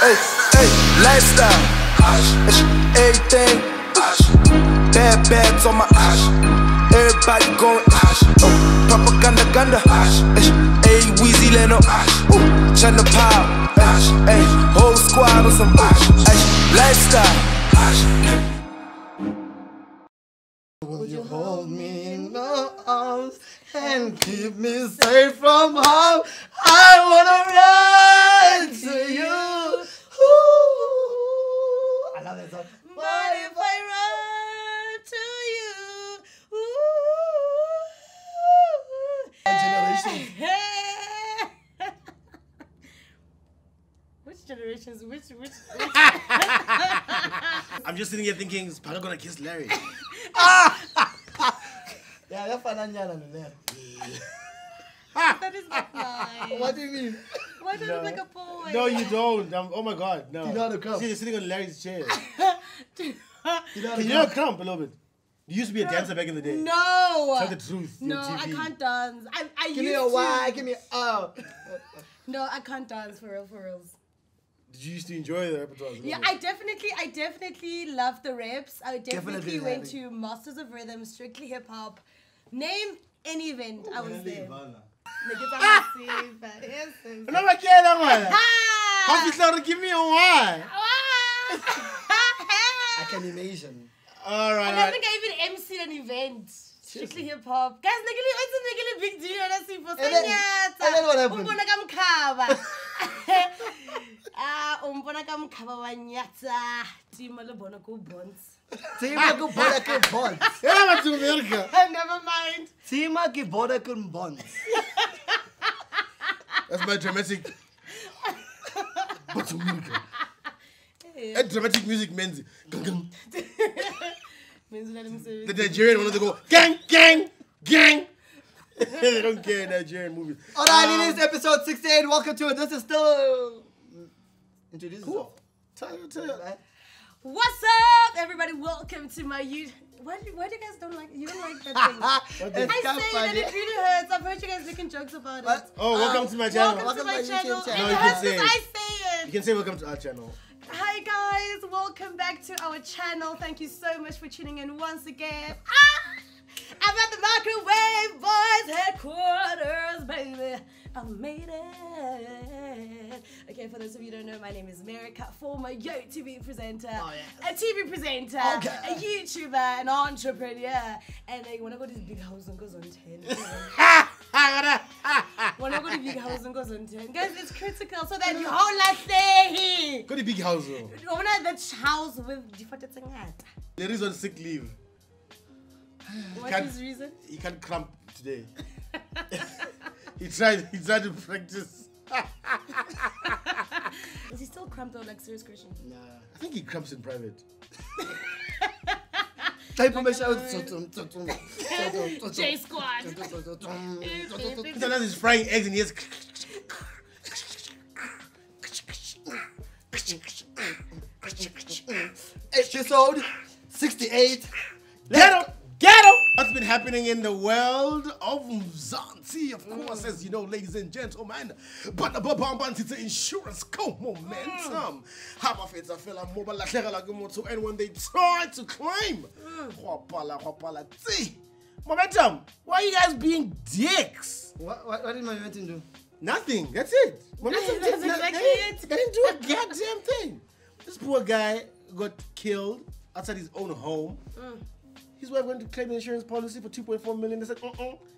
Hey, hey, lifestyle. Everything. Bad bags on my ass. Everybody going. Propaganda, ganda. Hey, Weezy Leno. China Power. Hey, whole squad on some lifestyle. Will you hold me in your arms and keep me safe from harm? I wanna run to you. Ooh. I love that song. But if I run to you, Generations. Which generations? Which? I'm just sitting here thinking, is Paga gonna kiss Larry? Yeah, that's Fananyana. That is not nice. What do you mean? Why do I look like a boy? No, you don't. Oh my God, no. You know how to crump. See, you're sitting on Larry's chair. You know how Can to you not crump a little bit? You used to be a dancer back in the day. No. Tell the truth. No, your I TV. can't dance. I Give used me a to. Y, give me a O. No, I can't dance for reals. Did you used to enjoy the repertoire? Yeah, I definitely love the reps. I definitely Definitely went loving. to Masters of Rhythm, Strictly Hip Hop. Name any event, I was there. No, I can't. How you give me a Y? I can imagine. All right. And I think I even MC'd an event. Strictly Hip Hop. Guys, it's a big deal. And then what happened? Umbona kamkhaba wanyatsa. Tima le bona ko bonds. Tima ke bona ke bonds. Yeah, I'm to Merica. Never mind. Tima ke bona ke bonds. That's my dramatic. But to Merica. And dramatic music means. The Nigerian one, they go gang, gang, gang. They don't care in Nigerian movies. Alright, it is episode 68. Welcome to it. This is still. Introduce yourself. Tell you. What's up, everybody? Welcome to my YouTube. Why do you guys don't like? You don't like that thing? I say it and it really hurts. I've heard you guys making jokes about it. Oh, welcome to my channel. Welcome to my channel. It No, you can hurts say because it. I say it. You can say welcome to our channel. Hi guys, welcome back to our channel. Thank you so much for tuning in once again. I'm at the MicroWave Boys headquarters, baby. I made it. Okay, for those of you who don't know, my name is Merica, former TV presenter, a TV presenter, a YouTuber, an entrepreneur, and you wanna go to this big house and goes on 10. Wanna go to big house and goes on 10. Guys, it's critical so that you hold like stay. Go to big house though. You wanna that house with different. There is on sick leave. What's his reason? He can't cramp today. He tried to practice. Is he still cramped out, like, serious question? Nah. I think he cramps in private. Type of shout. J Squad. Sometimes he's frying eggs and he has. Episode 68. Get him! Get him! What's been happening in the world of Mzansi, of course, as you know, ladies and gentlemen. But it's an insurance momentum. Half of it's a fella mobile and when they try to claim. Momentum, why are you guys being dicks? What did my momentum do? Nothing. That's it. Momentum That's exactly it. They didn't do a goddamn thing. This poor guy got killed outside his own home. His wife went to claim an insurance policy for 2.4 million. They said,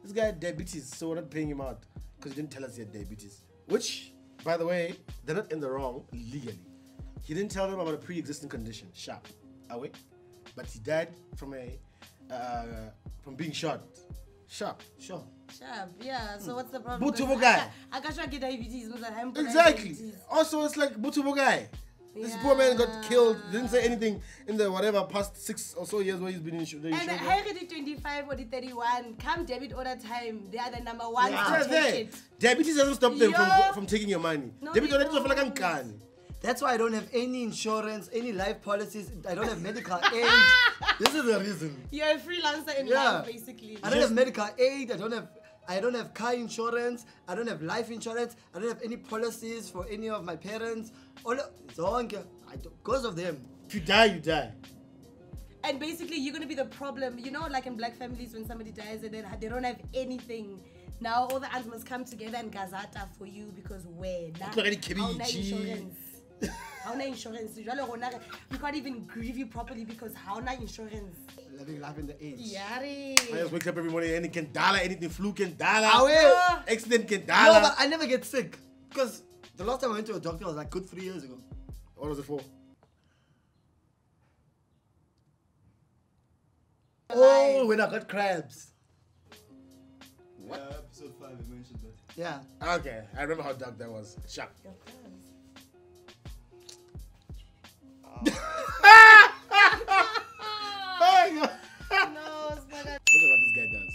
this guy had diabetes, so we're not paying him out because he didn't tell us he had diabetes. Which, by the way, they're not in the wrong legally. He didn't tell them about a pre-existing condition. Sharp. Away. But he died from being shot. Sharp. Sure. Sharp, yeah. So what's the problem? Butubo guy. I got you get diabetes. Exactly. Also, it's like Butubo guy. This poor man got killed. Didn't say anything in the past 6 or so years where he's been insured. And I already 25 or the 31. Come debit order time. They are the number one. Yeah. To take it. Diabetes doesn't stop them from taking your money. No, Debit they order don't. like That's why I don't have any insurance, any life policies. I don't have medical aid. This is the reason. You're a freelancer in life, basically. I don't have medical aid. I don't have I don't have car insurance. I don't have life insurance. I don't have any policies for any of my parents. Because of them. If you die, you die. And basically, you're gonna be the problem. You know, like in black families, when somebody dies and then they don't have anything. Now all the aunts must come together and gazata for you because where? How insurance? How insurance? You can't even grieve you properly because how insurance? Living life in the age. Yari. I just wake up every morning and it can dollar, anything flu can dollar. Accident can No, dollar. but I never get sick. Because the last time I went to a doctor was like good 3 years ago. What was it for? Oh, when I got crabs. Yeah, episode 5 you mentioned that. Yeah. Okay, I remember how dark that was. Shock. Oh my God. No, it's not that. Look at what this guy does.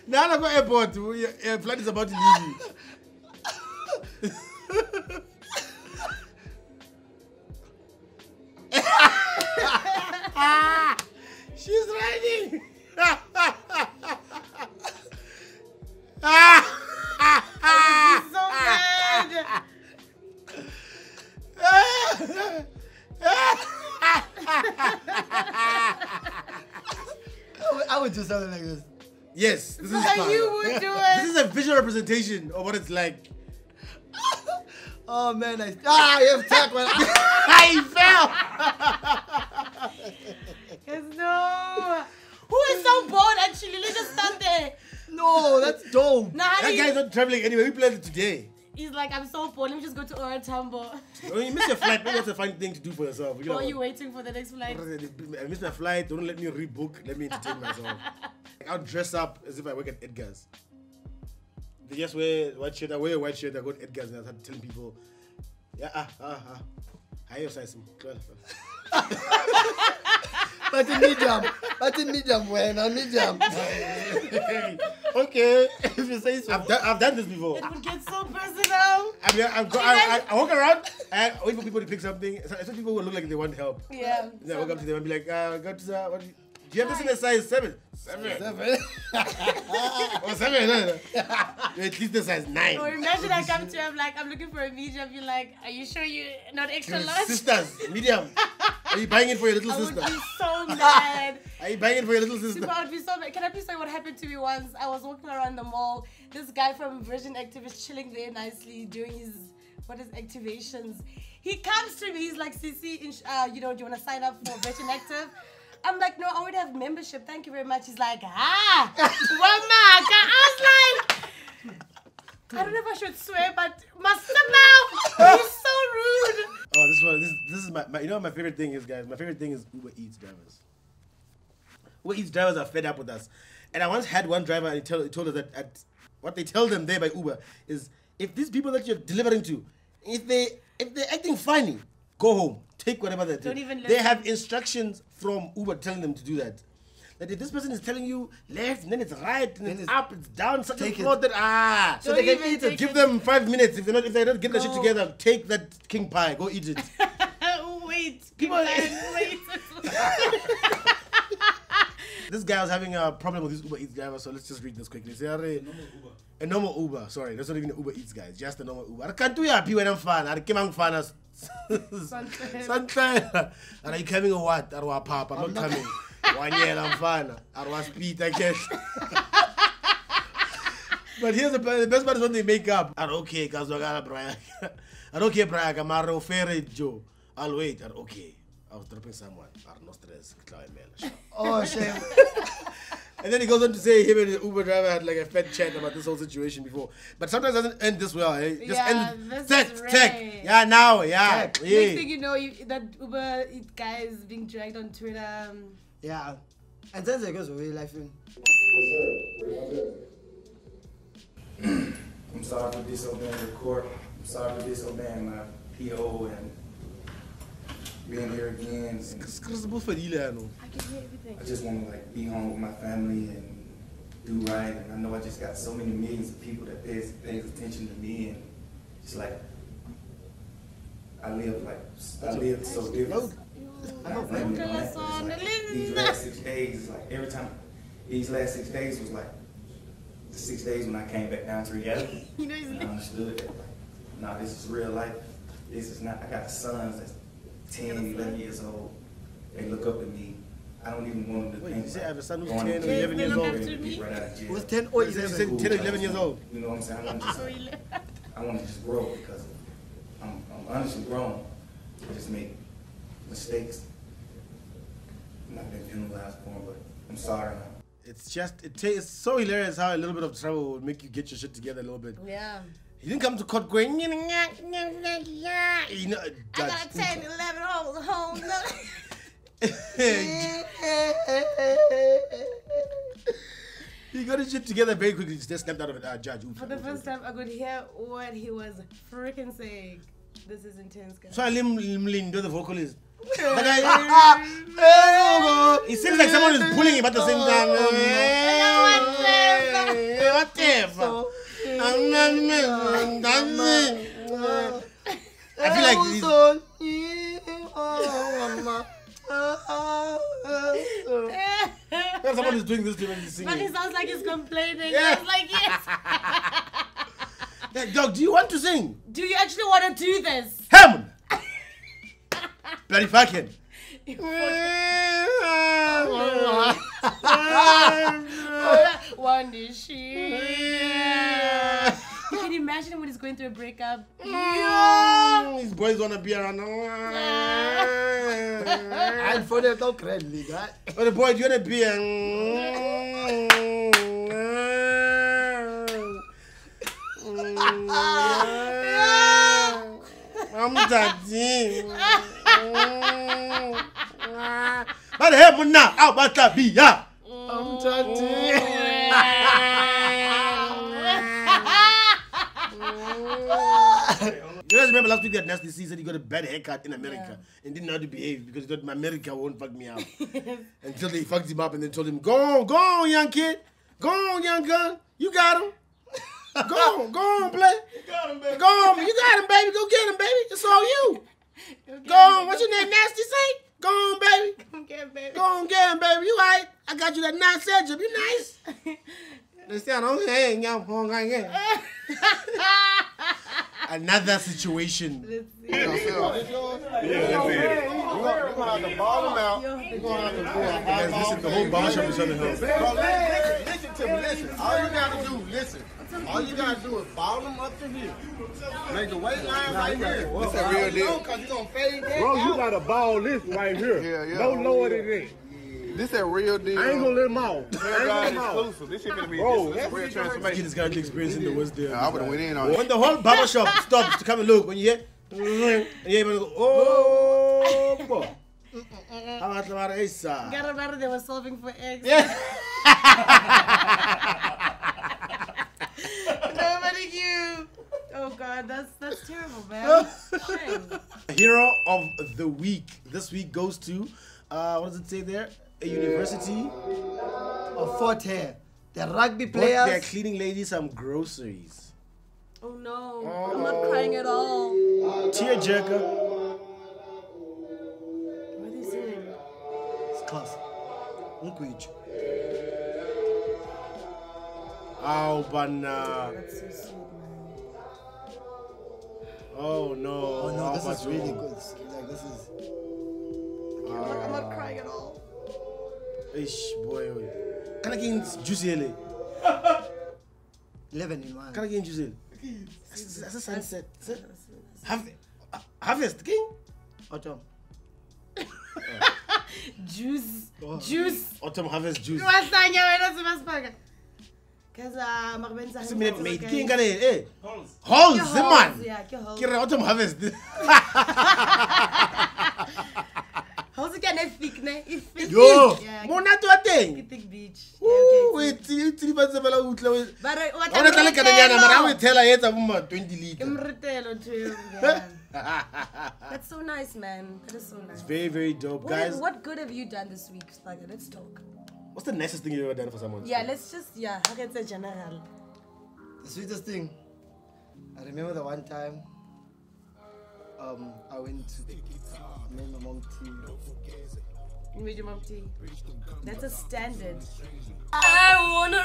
Now I go airport. Your flight is about to leave you. She's riding. So bad. I would do something like this. Yes, this is How fun. you would do it. This is a visual representation of what it's like. Oh man, you have tech when I fell. Yes, no. Who is so bored actually? Let's just stand there. No, that's dope. Now, how do That you... guy's not traveling anywhere. We planned it today. He's like, I'm so bored. Let me just go to Oratambo. When you miss your flight, maybe that's a fine thing to do for yourself. You Or know, are you waiting for the next flight? I missed my flight. Don't let me rebook. Let me entertain myself. I'll dress up as if I work at Edgar's. They just wear white shirt. I wear a white shirt. I go to Edgar's and I start telling people, yeah, Hi, your size. But in medium, when I'm medium. Okay. If you say so. I've done this before. It would get so personal. I walk around and wait for people to pick something. Some people will look like they want help. Yeah. And I walk up to them and be like, go to the, what do you have this in a size 7? 7. Oh, 7. No. At least the size 9. Or imagine I come to you, I'm like, I'm looking for a medium. You're like, are you sure you're not extra large? Sisters, medium. Are you buying it for your little I would sister? be so mad. Are you buying it for your little sister? Super, I would be so mad. Can I please say what happened to me once? I was walking around the mall. This guy from Virgin Active is chilling there nicely doing his activations. He comes to me. He's like, Sissy, do you want to sign up for Virgin Active? I'm like, no, I already have membership. Thank you very much. He's like, I was like, I don't know if I should swear, but Master Mouth, he's so rude. Oh, this is my you know what my favorite thing is, guys? My favorite thing is Uber Eats drivers. Uber Eats drivers are fed up with us. And I once had one driver and he told us that what they tell them there by Uber is if these people that you're delivering to, if they're acting funny, go home. Take whatever they do. Don't even They listen. have instructions from Uber telling them to do that. That if this person is telling you left, and then it's right, and then it's up, it's down, such a take it. floor that So Don't they can even eat it. take give it. them 5 minutes. If they don't get the shit Go. together, take that king pie, go eat it. Wait, People- wait. This guy was having a problem with his Uber Eats driver, so let's just read this quickly. A normal Uber, sorry, that's not even an Uber Eats guy, it's just a normal Uber. I can't do ya, when I'm fan. I can't fan. Sometimes. And are you coming or what? Arwa pop, I'm not coming. 1 year, I'm fan. Arwa speed, I guess. But here's the best part is when they make up. Okay, cause Brian. Okay, Brian, I'm fair Joe. I'll wait. Okay. I was dropping someone. No stress. Oh, shame. And then he goes on to say him and the Uber driver had like a fat chat about this whole situation before. But sometimes it doesn't end this well. Eh? Just Yeah, end this tech, is tech. rare. Yeah, now, yeah. Tech. Yeah. Next thing you know, that Uber guy is being dragged on Twitter. Yeah. And then it goes away life in. I'm sorry for disobeying the court. I'm sorry for disobeying my PO and being here again. And It's possible for you, I know. I can hear everything. I just want to like be home with my family and do right, and I know I just got so many millions of people that pays attention to me, and it's like I live so different. These last 6 days, like every time, these last 6 days was like the 6 days when I came back down to reality. And I understood that, like, nah, this is real life. This is not, I got sons that's 10, 11 years old. They look up at me. I don't even want them to think. You say I have a son who's going 10 or to 11 years old? right out of jail. Who's 10 or 11? 10 or 11 years old. You know what I'm saying? I want to just grow because I'm honestly grown. I just make mistakes. I'm not been penalized for them, but I'm sorry now. It's just, it's so hilarious how a little bit of trouble will make you get your shit together a little bit. Yeah. He didn't come to court going, you know, I got 10, 11 home. He got his shit together very quickly. He just snapped out of it. Judge. For the first time, I could hear what he was freaking saying. This is intense, guys. So I Lindo, the vocalist. He seems like someone is pulling him at the same time. Whatever. I feel like someone is doing this to him and he's singing. But he sounds like he's complaining. Yeah. It's like, yes. Like, dog, do you want to sing? Do you actually want to do this? Hammond! Bloody fucking. One dish. You can imagine when he's going through a breakup. These boys want to be around. I'm for the dog friendly guy. Oh, the boy, do you want to be I'm daddy. But hey, Muna, how about that be? Yeah. I'm daddy. You guys remember last week that Nasty C said he got a bad haircut in America and didn't know how to behave because he thought my America won't fuck me up. Until they fucked him up and then told him, go on, young kid. Go on, young gun. You got him. Go on, play. You got him, baby. You got him, baby. Go get him, baby. It's all you. Go on. What's your name, Nasty C? Go on, baby. Come get him, baby. Go on, get him, baby. You all right? I got you that nice edge. You nice. Another situation. You're gonna have to ball him out. You're gonna have to go Guys, listen, the whole barbershop is on the hill. Listen to me, listen. All you gotta do, listen. All you gotta do is ball him up to here. Make the weight line right here. This a real deal. Because you're gonna fade that Bro, you out. gotta ball this right here. Yeah. No lower than that. This a real deal. I ain't gonna let him out. Exclusive. This shit gonna be real Get transformation. this guy to experience in the West there. I would've went in on it. When the whole barbershop stops to come and look, when you hear, and you even go, oh, boy. How about the Asa? Got about it, they were solving for X. Yeah. Nobody knew. Oh God, that's terrible, man. Shame. Hero of the week. This week goes to, what does it say there? A university. Of Fort Hare. The rugby But they're players. cleaning ladies some groceries. Oh no, I'm not crying at all. Tearjerker. What are they saying? It's class. Unquich. Oh, bana. That's so sweet, man. Oh no. Oh no, this is Batu. really good. Like this is. I'm not crying at all. Ish, boy. Can I get juicy? 11 in one. Can I get juicy? That's a sunset. Harvest, king? Autumn. Juice. Oh. Juice. Autumn harvest juice. Masanya wena simasipaka. Kaza magbenza. It's a minute, mate. King can eh? Holes, man. Yeah, ke holes. Kira autumn harvest. Holes ke ne thick ne. Yo, Yeah, mona to a thing. thick beach. Wait, you three months of a utle. But I want to tell you that I will tell her it's a woman 20 liters. Imritelo too. Yeah. That's so nice, man. That is so nice. Very, very dope, guys. What good have you done this week, Spiker? Let's talk. What's the nicest thing you've ever done for someone? Yeah, let's just, how can I say general? The sweetest thing. I remember the one time I went to make my mom tea. You made your mom tea. That's a standard. I wanna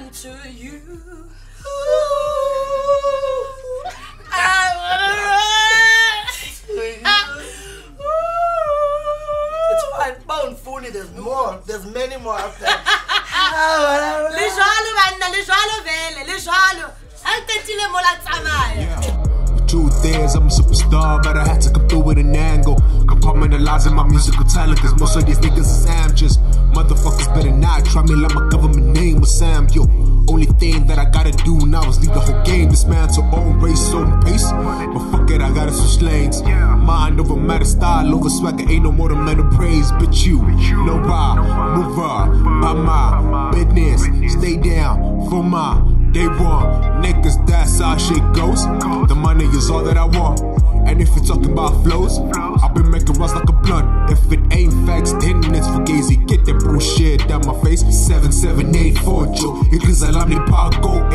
run to you. I wanna run to you. It's fine, pound fully, there's more. There's many more out there. Le jalo banna, le jalo vele, le jalo. Altentile mo la tsamaya. Truth is, I'm a superstar, but I had to come through with an angle. Compartmentalizing my musical talent, cause most of these niggas is amateurs. Motherfuckers better not try me like my government name was Sam, yo. Only thing that I gotta do now is leave the whole game. Dismantle own race, own pace. But fuck it, I gotta switch lanes. Mind over matter, style over swagger, ain't no more than mental praise. But you, no ride, move up, by my business. Stay down for my day one. Niggas, that's how shit goes. The money is all that I want. And if you're talking about flows, I've been making runs like a blunt. If it ain't facts, then it's fugazi. Get that bullshit down my face. 7784 Joe. It is a lovely park go.